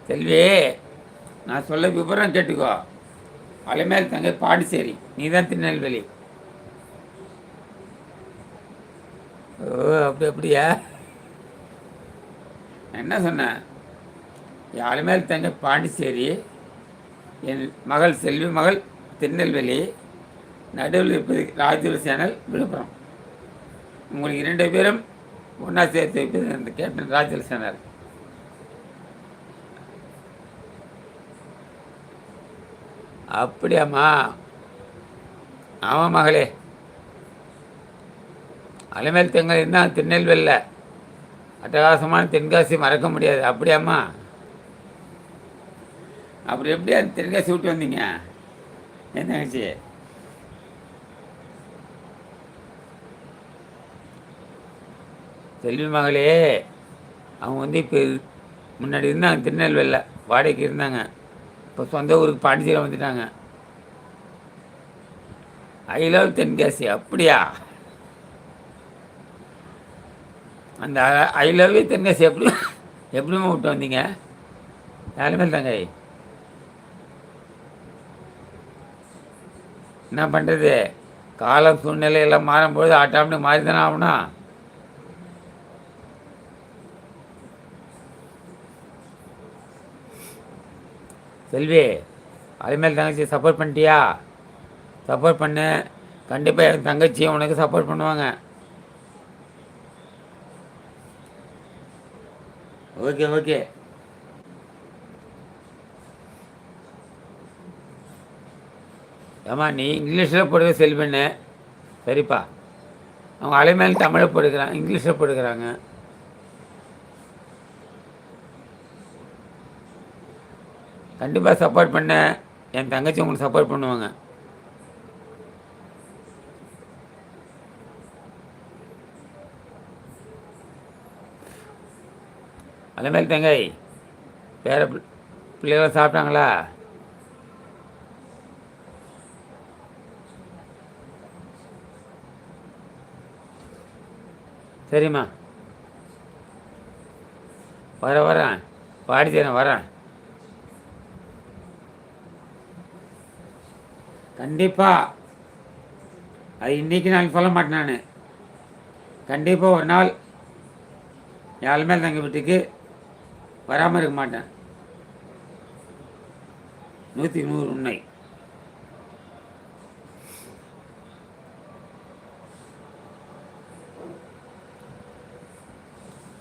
செல்வி, நான் சொல்ல விவரம் கேட்டுக்கோ. அலைமேல் தங்கை பாண்டிச்சேரி, நீ தான் திருநெல்வேலி. ஓ, அப்படியா? நான் என்ன சொன்னேன்? என் அலைமேல் தங்கை பாண்டிச்சேரி, என் மகள் செல்வி மகள் திருநெல்வேலி, நடுவில் இருப்பது ராஜூர் சேனல் விழுப்புரம். உங்களுக்கு 2 பேரும் ஒன்றா சேர்த்து வைப்பது அந்த கேப்டன் ராஜூர் சேனல். அப்படியாம்மா? ஆமாம் மகளே, அலைமேல் தங்கை இருந்தால் திருநெல்வேலியில் அட்டகாசமான தென்காசி மறக்க முடியாது. அப்படியாம்மா? அப்புறம் எப்படி அந்த தென்காசி விட்டு வந்தீங்க என் தங்கச்சி? செல்வி மகளே, அவங்க வந்து இப்போ முன்னாடி இருந்தாங்க திருநெல்வேலியில், வாடகைக்கு இருந்தாங்க. இப்போ சொந்த ஊருக்கு பாண்டிச்சேரி வந்துட்டாங்க. I love Tenkasi. அப்படியா? அந்த ஐ லவ் தென்காசி எப்படிமா விட்டு வந்தீங்க? யாருமே தாங்க. என்ன பண்ணுறது, காலம் சூழ்நிலை எல்லாம் மாறும்பொழுது ஆட்டோமேட்டிக் மாறி தானே ஆகணும். செல்வி, அதுமாரி தங்கச்சி சப்போர்ட் பண்ணிட்டியா? சப்போர்ட் பண்ணு. கண்டிப்பாக என் தங்கச்சியும் உனக்கு சப்போர்ட் பண்ணுவாங்க. ஓகே. ஏம்மா, நீ இங்கிலீஷில் போடுறது செல்வன்னு சரிப்பா. அவங்க அலைமேல் தமிழில் போடுக்கிறாங்க, இங்கிலீஷில் போடுக்கிறாங்க. கண்டிப்பாக சப்போர்ட் பண்ண. என் தங்கச்சி உங்களுக்கு சப்போர்ட் பண்ணுவாங்க. அலைமேல் தங்கை, வேறு பிள்ளைகளாம் சாப்பிட்டாங்களா? சரிம்மா, வரேன் பாடித்தரேன், வரேன் கண்டிப்பாக. அது இன்றைக்கி நான் சொல்ல மாட்டேன். நான் கண்டிப்பாக ஒரு நாள் என் அலைமேல் தங்கை வீட்டுக்கு வராமல் இருக்க மாட்டேன். 100% உண்மை.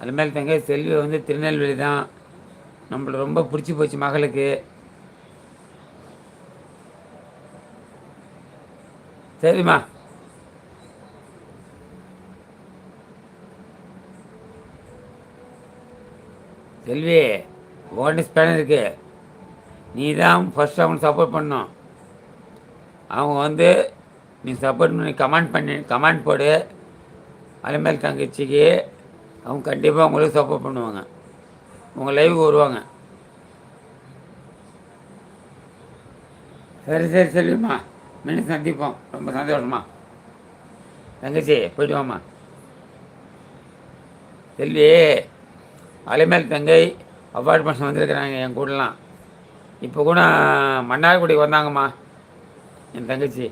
அலைமேல் தங்கை செல்வி வந்து திருநெல்வேலி தான். நம்மளுக்கு ரொம்ப பிடிச்சி போச்சு மகளுக்கு. சரிம்மா. செல்வி, உங்கள்கிட்ட ஸ்பேனர் இருக்கு. நீ தான் ஃபஸ்ட்டு அவங்களுக்கு சப்போர்ட் பண்ணணும். அவங்க வந்து நீ சப்போர்ட் பண்ணி கமெண்ட் போடு. அலைமேல் தங்கச்சிக்கு அவங்க கண்டிப்பாக உங்களுக்கு சப்போர்ட் பண்ணுவாங்க. உங்கள் லைவுக்கு வருவாங்க. சரி செல்விம்மா, மீண்டும் சந்திப்போம். ரொம்ப சந்தோஷமா. தங்கச்சி போய்ட்டு வாம்மா. செல்வி, அலைமேல் தங்கை அவார்டு ஃபங்க்ஷன் வந்திருக்கிறாங்க என் கூடலாம். இப்போ கூட மன்னார்குடிக்கு வந்தாங்கம்மா என் தங்கச்சி.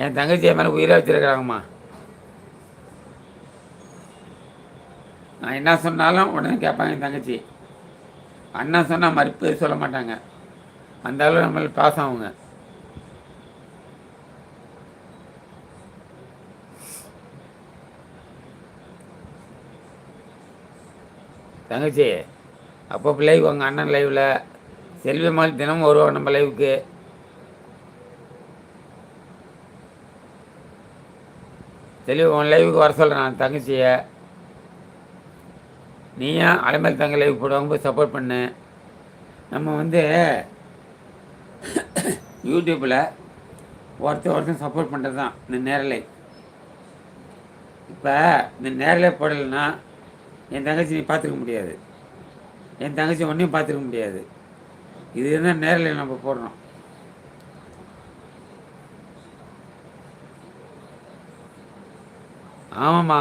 என் தங்கச்சி என் மேலே உயிராக வச்சுருக்கிறாங்கம்மா. நான் என்ன சொன்னாலும் உடனே கேட்பாங்க என் தங்கச்சி. அண்ணா சொன்னால் மறுப்பு சொல்ல மாட்டாங்க. அந்த அளவு நம்மள பாசம் அவங்க. தங்கச்சி அப்பப்போ லைவ் உங்கள் அண்ணன் லைவில் செல்வி மாதிரி தினமும் வருவாங்க நம்ம லைவுக்கு. செல்வி உன் லைவுக்கு வர சொல்கிறேன் நான் தங்கச்சியை. நீயும் அலைமேல் தங்கை லைவ் போடுவாங்க, போய் சப்போர்ட் பண்ணு. நம்ம வந்து யூடியூப்பில் ஒருத்தர் சப்போர்ட் பண்ணுறது தான் இந்த நேரலை. இப்போ இந்த நேரலை போடலைன்னா என் தங்கச்சி நீ பார்த்துக்க முடியாது. என் தங்கச்சி ஒன்றையும் பார்த்துக்க முடியாது. இது இருந்தால் நேரில் நம்ம போடுறோம். ஆமாம்மா.